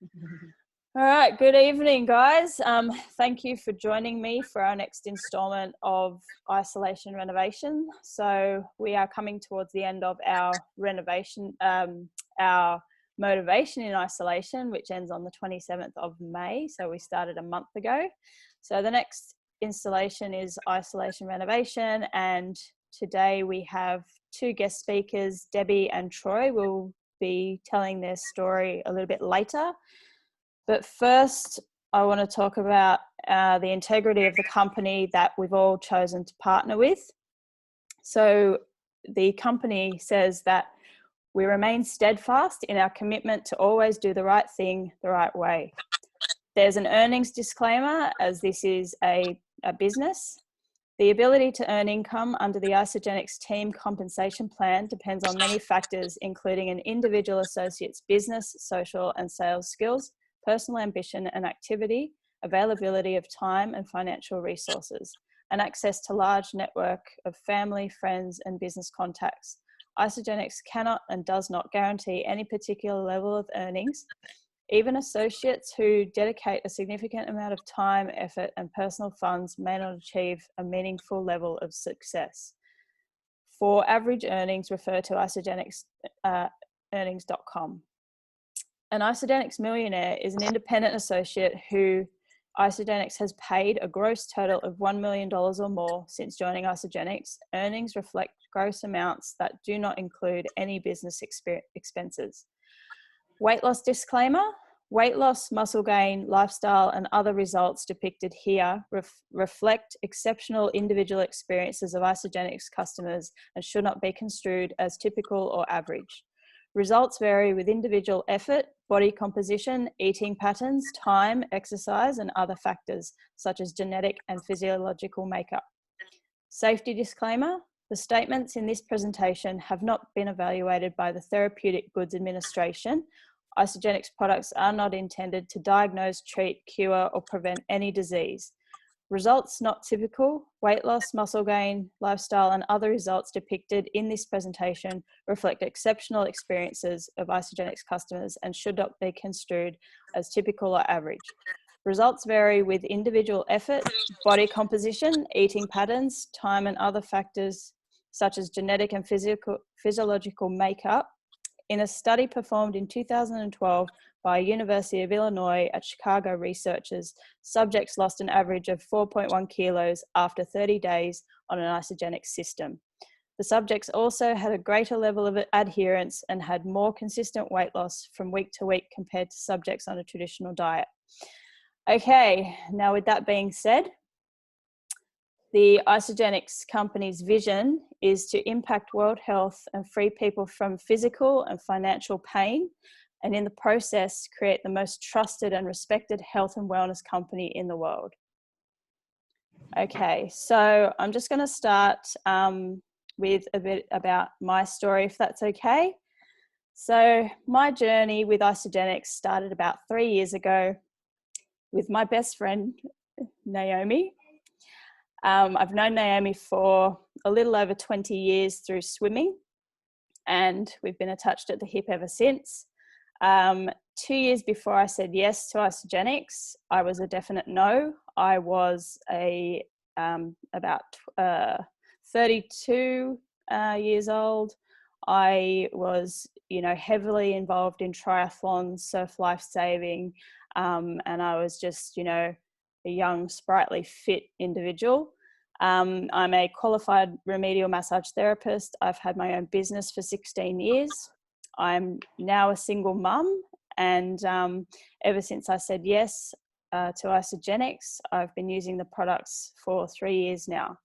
All right, good evening, guys. Thank you for joining me for our next installment of Isolation Renovation. So we are coming towards the end of our renovation, our motivation in isolation, which ends on the 27th of May. So we started a month ago. So the next installation is Isolation Renovation, and today we have two guest speakers. Debbie and Troy will be telling their story a little bit later. But first, I want to talk about the integrity of the company that we've all chosen to partner with. So the company says that we remain steadfast in our commitment to always do the right thing the right way. There's an earnings disclaimer, as this is a business. The ability to earn income under the Isagenix team compensation plan depends on many factors, including an individual associate's business, social, and sales skills, personal ambition and activity, availability of time and financial resources, and access to large network of family, friends, and business contacts. Isagenix cannot and does not guarantee any particular level of earnings. Even associates who dedicate a significant amount of time, effort, and personal funds may not achieve a meaningful level of success. For average earnings, refer to isagenix.earnings.com. An Isagenix millionaire is an independent associate who Isagenix has paid a gross total of $1 million or more since joining Isagenix. Earnings reflect gross amounts that do not include any business expenses. Weight loss disclaimer. Weight loss, muscle gain, lifestyle, and other results depicted here reflect exceptional individual experiences of Isagenix customers and should not be construed as typical or average. Results vary with individual effort, body composition, eating patterns, time, exercise, and other factors, such as genetic and physiological makeup. Safety disclaimer. The statements in this presentation have not been evaluated by the Therapeutic Goods Administration. Isagenix products are not intended to diagnose, treat, cure, or prevent any disease. Results not typical, weight loss, muscle gain, lifestyle, and other results depicted in this presentation reflect exceptional experiences of Isagenix customers and should not be construed as typical or average. Results vary with individual effort, body composition, eating patterns, time, and other factors such as genetic and physiological makeup. In a study performed in 2012 by University of Illinois at Chicago researchers, subjects lost an average of 4.1 kilos after 30 days on an Isagenix system. The subjects also had a greater level of adherence and had more consistent weight loss from week to week compared to subjects on a traditional diet. Okay, now with that being said, the Isagenix company's vision is to impact world health and free people from physical and financial pain, and in the process, create the most trusted and respected health and wellness company in the world. Okay, so I'm just going to start with a bit about my story, if that's okay. So my journey with Isagenix started about 3 years ago with my best friend, Naomi. I've known Naomi for a little over 20 years through swimming, and we've been attached at the hip ever since. 2 years before I said yes to Isagenix, I was a definite no. I was about 32 years old. I was, heavily involved in triathlons, surf lifesaving, and I was just, a young, sprightly, fit individual. I'm a qualified remedial massage therapist. I've had my own business for 16 years. I'm now a single mum, and ever since I said yes to Isagenix, I've been using the products for 3 years now.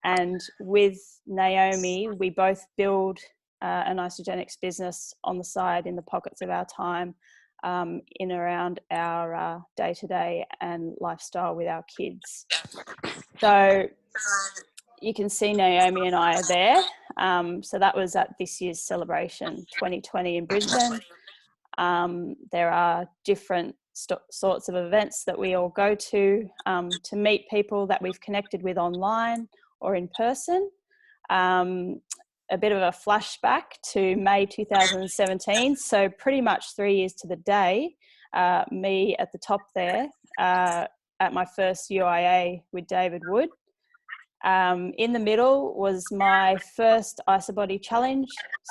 And with Naomi, we both build an Isagenix business on the side in the pockets of our time, in around our day-to-day and lifestyle with our kids. So you can see Naomi and I are there. So that was at this year's celebration 2020 in Brisbane. There are different sorts of events that we all go to meet people that we've connected with online or in person. A bit of a flashback to May 2017. So pretty much 3 years to the day, me at the top there at my first UIA with David Wood. In the middle was my first IsaBody challenge.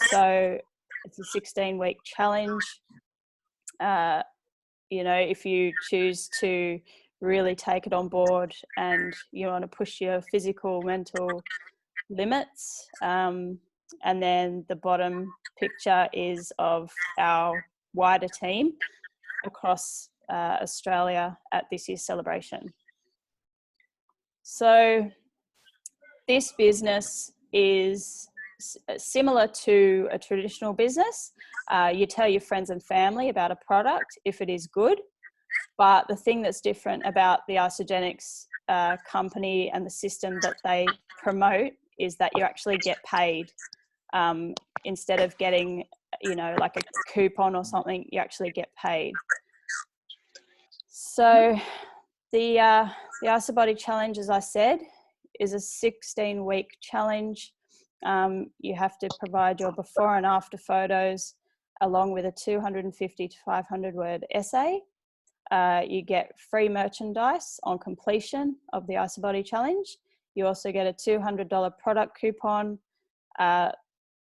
So it's a 16-week challenge. You know, if you choose to really take it on board and you want to push your physical, mental limits. And then the bottom picture is of our wider team across Australia at this year's celebration. So this business is similar to a traditional business. You tell your friends and family about a product if it is good, but the thing that's different about the Isagenix company and the system that they promote is that you actually get paid. Instead of getting, you know, like a coupon or something, you actually get paid. So the IsaBody challenge, as I said, is a 16-week challenge. You have to provide your before and after photos along with a 250 to 500 word essay. You get free merchandise on completion of the IsaBody challenge. You also get a $200 product coupon.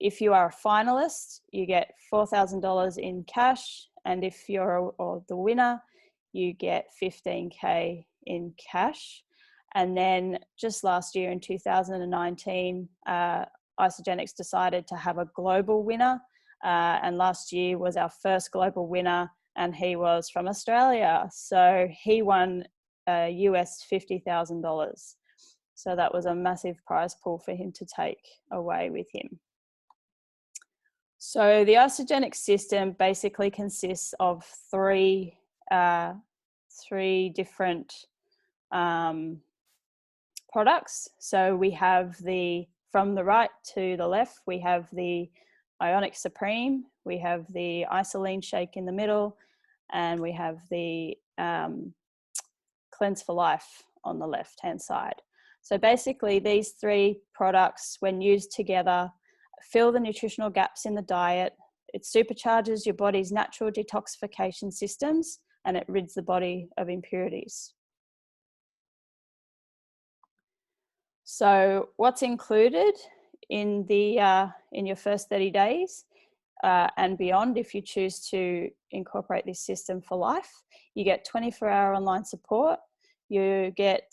If you are a finalist, you get $4,000 in cash. And if you're the winner, you get $15K in cash. And then just last year in 2019, Isagenix decided to have a global winner. And last year was our first global winner, and he was from Australia. So he won US $50,000. So that was a massive prize pool for him to take away with him. So the Isagenix system basically consists of three different products. So we have from the right to the left, we have the Ionic Supreme, we have the Isoline Shake in the middle, and we have the Cleanse for Life on the left-hand side. So basically these three products, when used together, fill the nutritional gaps in the diet. It supercharges your body's natural detoxification systems, and it rids the body of impurities. So what's included in your first 30 days and beyond, if you choose to incorporate this system for life? You get 24-hour online support. You get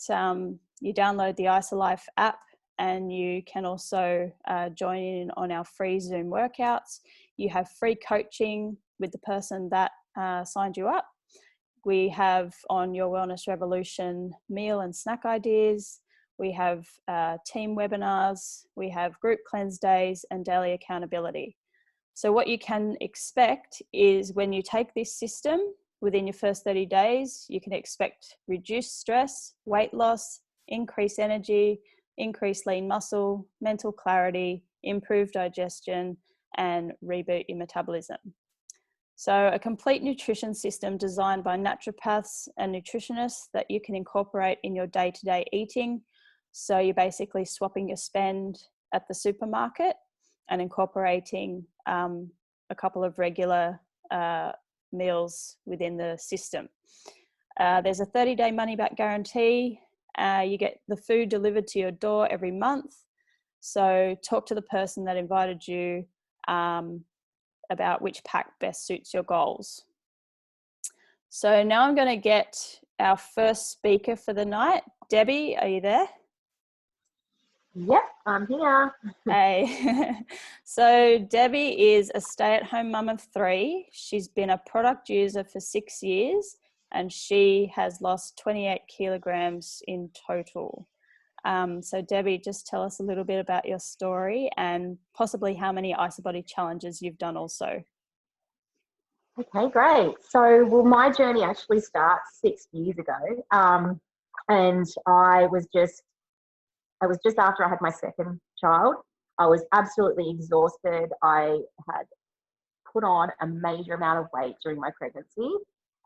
you download the IsaLife app, and you can also join in on our free Zoom workouts. You have free coaching with the person that signed you up. We have on Your Wellness Revolution meal and snack ideas. We have team webinars. We have group cleanse days and daily accountability. So what you can expect is when you take this system within your first 30 days, you can expect reduced stress, weight loss, increased energy, increased lean muscle, mental clarity, improved digestion, and reboot your metabolism. So a complete nutrition system designed by naturopaths and nutritionists that you can incorporate in your day-to-day eating. So you're basically swapping your spend at the supermarket and incorporating a couple of regular meals within the system. There's a 30-day money-back guarantee. You get the food delivered to your door every month. So talk to the person that invited you about which pack best suits your goals. So now I'm going to get our first speaker for the night. Debbie, are you there? Yep, I'm here. Hey. So Debbie is a stay-at-home mum of 3. She's been a product user for 6 years, and she has lost 28 kilograms in total. So Debbie, just tell us a little bit about your story and possibly how many IsaBody challenges you've done also. Okay, great. So, well, my journey actually starts 6 years ago, and I was just after I had my second child. I was absolutely exhausted. I had put on a major amount of weight during my pregnancy,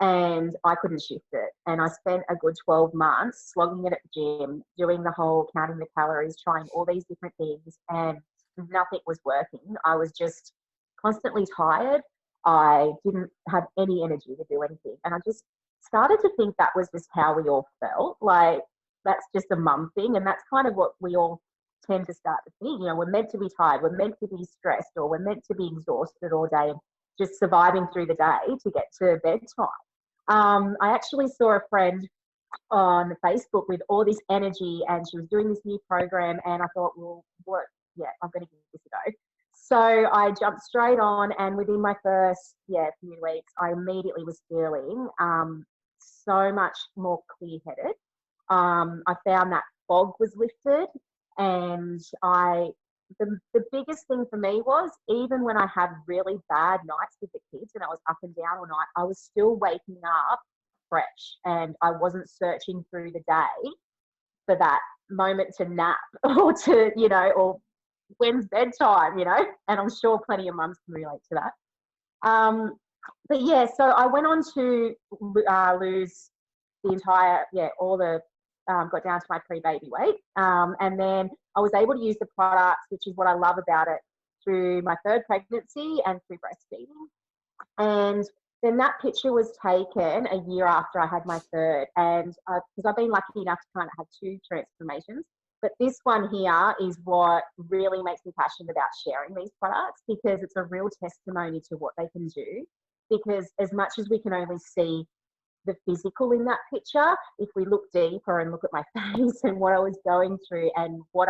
and I couldn't shift it. And I spent a good 12 months slogging it at the gym, doing the whole counting the calories, trying all these different things, and nothing was working. I was just constantly tired. I didn't have any energy to do anything. And I just started to think that was just how we all felt. Like, that's just a mum thing. And that's kind of what we all tend to start to think. You know, we're meant to be tired, we're meant to be stressed, or we're meant to be exhausted all day and just surviving through the day to get to bedtime. I actually saw a friend on Facebook with all this energy, and she was doing this new program, and I thought, well, what? Yeah, I'm going to give this a go. So I jumped straight on, and within my first few weeks, I immediately was feeling so much more clear-headed. I found that fog was lifted, and the biggest thing for me was, even when I had really bad nights with the kids and I was up and down all night, I was still waking up fresh, and I wasn't searching through the day for that moment to nap or to, you know, or when's bedtime, you know, and I'm sure plenty of mums can relate to that. But yeah, so I went on to lose the entire, got down to my pre-baby weight. And then I was able to use the products, which is what I love about it, through my third pregnancy and through breastfeeding. And then that picture was taken a year after I had my third. And because I've been lucky enough to kind of have 2 transformations, but this one here is what really makes me passionate about sharing these products, because it's a real testimony to what they can do. Because as much as we can only see the physical in that picture, if we look deeper and look at my face and what I was going through and what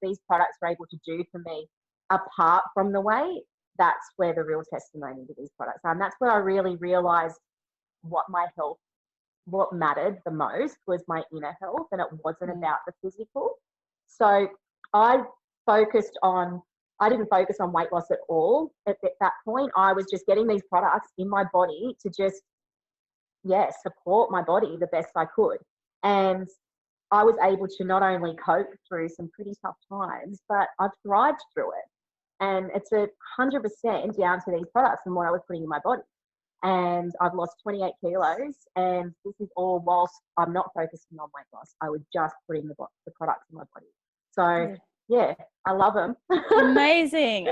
these products were able to do for me apart from the weight, that's where the real testimony to these products are. And that's where I really realized what mattered the most was my inner health, and it wasn't about the physical. So I didn't focus on weight loss at all at that point. I was just getting these products in my body to just, support my body the best I could. And I was able to not only cope through some pretty tough times, but I've thrived through it. And it's 100% down to these products and what I was putting in my body. And I've lost 28 kilos, and this is all whilst I'm not focusing on weight loss. I was just putting the products in my body. So yeah, I love them. Amazing.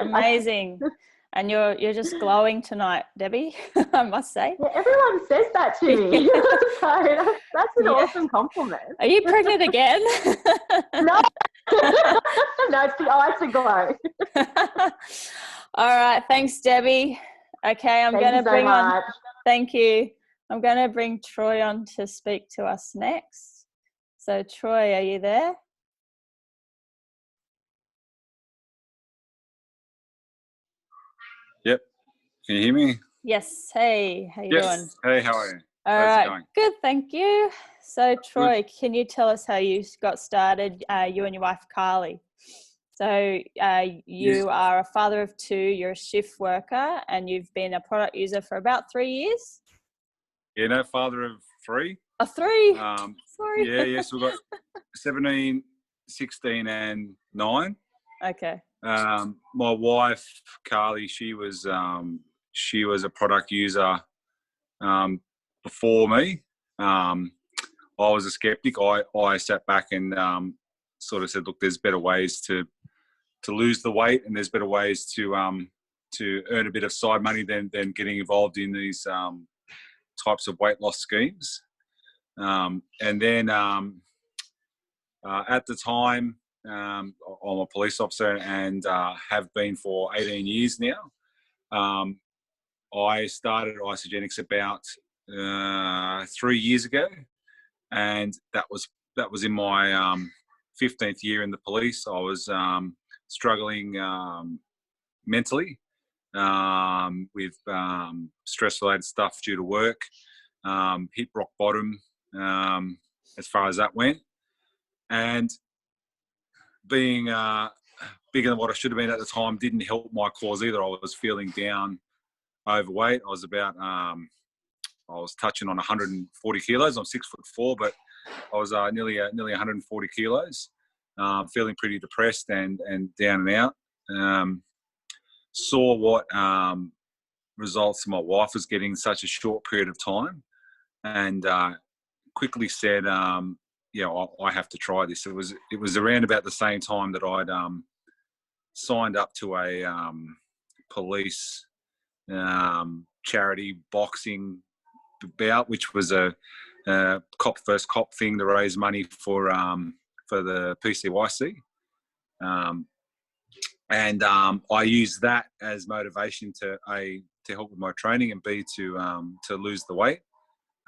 And you're just glowing tonight, Debbie, I must say. Yeah, everyone says that to me. So that's an awesome compliment. Are you pregnant again? No. No, it's the eye to glow. All right. Thanks, Debbie. Okay, I'm going to bring on. Thank you. I'm going to bring Troy on to speak to us next. So, Troy, are you there? Yep. Can you hear me? Yes. Hey, how you doing? Hey, how are you? All How's right. it going? Good, thank you. So, Troy, can you tell us how you got started, you and your wife, Carly? So you are a father of 2, you're a shift worker, and you've been a product user for about 3 years? Yeah, no, father of 3. 3? Sorry. Yeah, so we've got 17, 16 and 9. Okay. My wife, Carly, she was a product user before me. I was a skeptic. I sat back and sort of said, look, there's better ways to lose the weight, and there's better ways to earn a bit of side money than getting involved in these types of weight loss schemes. And then at the time, I'm a police officer and have been for 18 years now. I started Isagenix about 3 years ago, and that was in my 15th year in the police. I was struggling mentally with stress-related stuff due to work. Hit rock bottom as far as that went, and being bigger than what I should have been at the time didn't help my cause either. I was feeling down, overweight. I was about I was touching on 140 kilos. I'm 6'4", but I was nearly 140 kilos. Feeling pretty depressed and down and out. Saw what results my wife was getting in such a short period of time, and quickly said, I have to try this. It was around about the same time that I'd signed up to a police charity boxing bout, which was a cop versus cop thing to raise money for the PCYC. And I use that as motivation to help with my training, and B, to lose the weight.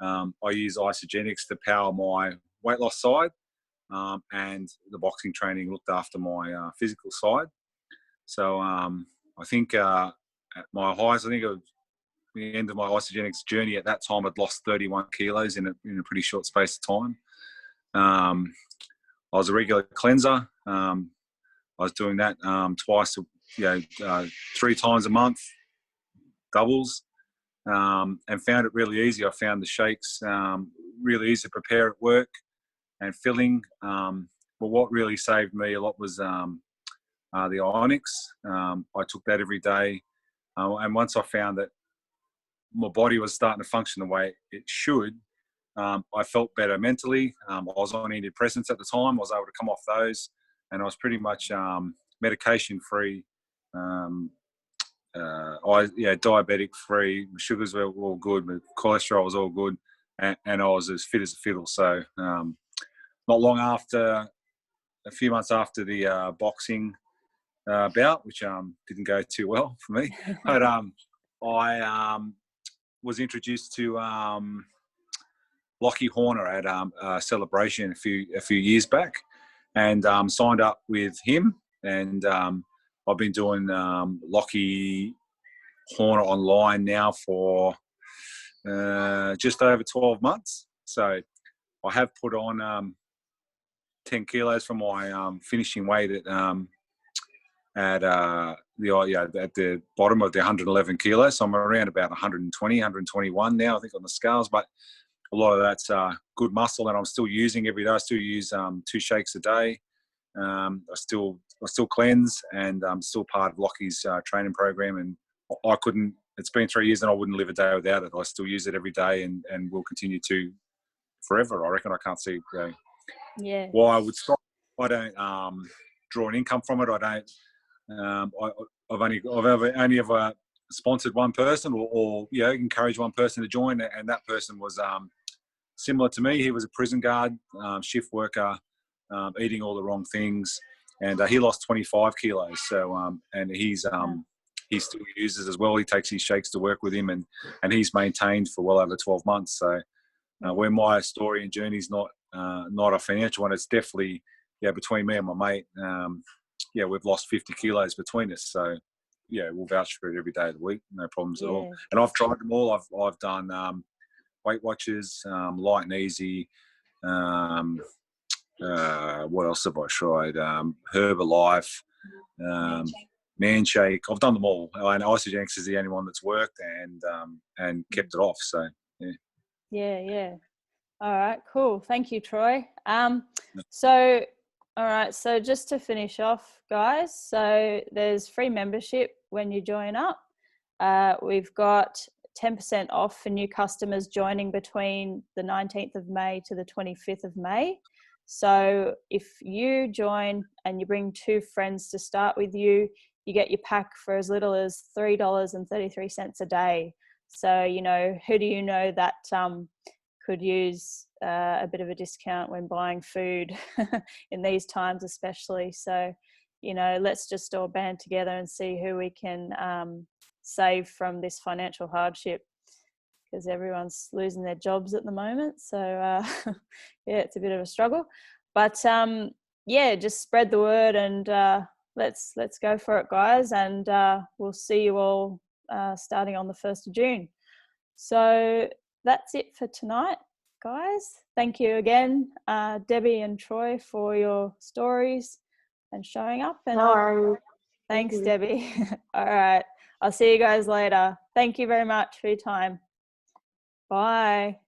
I use Isagenix to power my weight loss side, and the boxing training looked after my physical side. So I think at my highest, I think it was the end of my Isagenix journey at that time, I'd lost 31 kilos in a pretty short space of time. I was a regular cleanser. I was doing that twice, 3 times a month, doubles, and found it really easy. I found the shakes really easy to prepare at work and filling. But what really saved me a lot was the Isagenix. I took that every day. And once I found that my body was starting to function the way it should, I felt better mentally. I was on antidepressants at the time. I was able to come off those, and I was pretty much medication free. Diabetic free. My sugars were all good. My cholesterol was all good, and I was as fit as a fiddle. So not long after, a few months after the boxing bout, which didn't go too well for me, but I was introduced to Lockie Horner at a celebration a few years back, and signed up with him. And I've been doing Lockie Horner online now for just over 12 months. So I have put on 10 kilos from my finishing weight at the bottom of the 111 kilos. So I'm around about 120, 121 now, I think, on the scales. But a lot of that's good muscle that I'm still using every day. I still use 2 shakes a day. I still cleanse, and I'm still part of Lockie's training program. And I couldn't. It's been 3 years, and I wouldn't live a day without it. I still use it every day, and will continue to forever. I reckon. I can't see why I would stop. I don't draw an income from it. I don't. I've only ever sponsored one person, or encouraged one person to join, and that person was similar to me. He was a prison guard, shift worker, eating all the wrong things, and he lost 25 kilos. So and he still uses as well. He takes his shakes to work with him, and he's maintained for well over 12 months. So where my story and journey is not a financial one, it's definitely between me and my mate. We've lost 50 kilos between us. So we'll vouch for it every day of the week. No problems at all. And I've tried them all. I've done Weight Watchers, Light and Easy. What else have I tried? Herbalife, Man Shake. I've done them all. And Isagenix is the only one that's worked and kept it off. So yeah. All right, cool. Thank you, Troy. So all right, so just to finish off, guys, so there's free membership when you join up. We've got 10% off for new customers joining between the 19th of May to the 25th of May. So if you join and you bring 2 friends to start with you, you get your pack for as little as $3.33 a day. So, who do you know that could use a bit of a discount when buying food in these times especially? So, let's just all band together and see who we can save from this financial hardship, because everyone's losing their jobs at the moment. So it's a bit of a struggle, but just spread the word, and let's go for it, guys. And we'll see you all starting on the 1st of June. So that's it for tonight, guys. Thank you again, Debbie and Troy, for your stories and showing up. And no worries. Thanks, Debbie. All right. I'll see you guys later. Thank you very much for your time. Bye.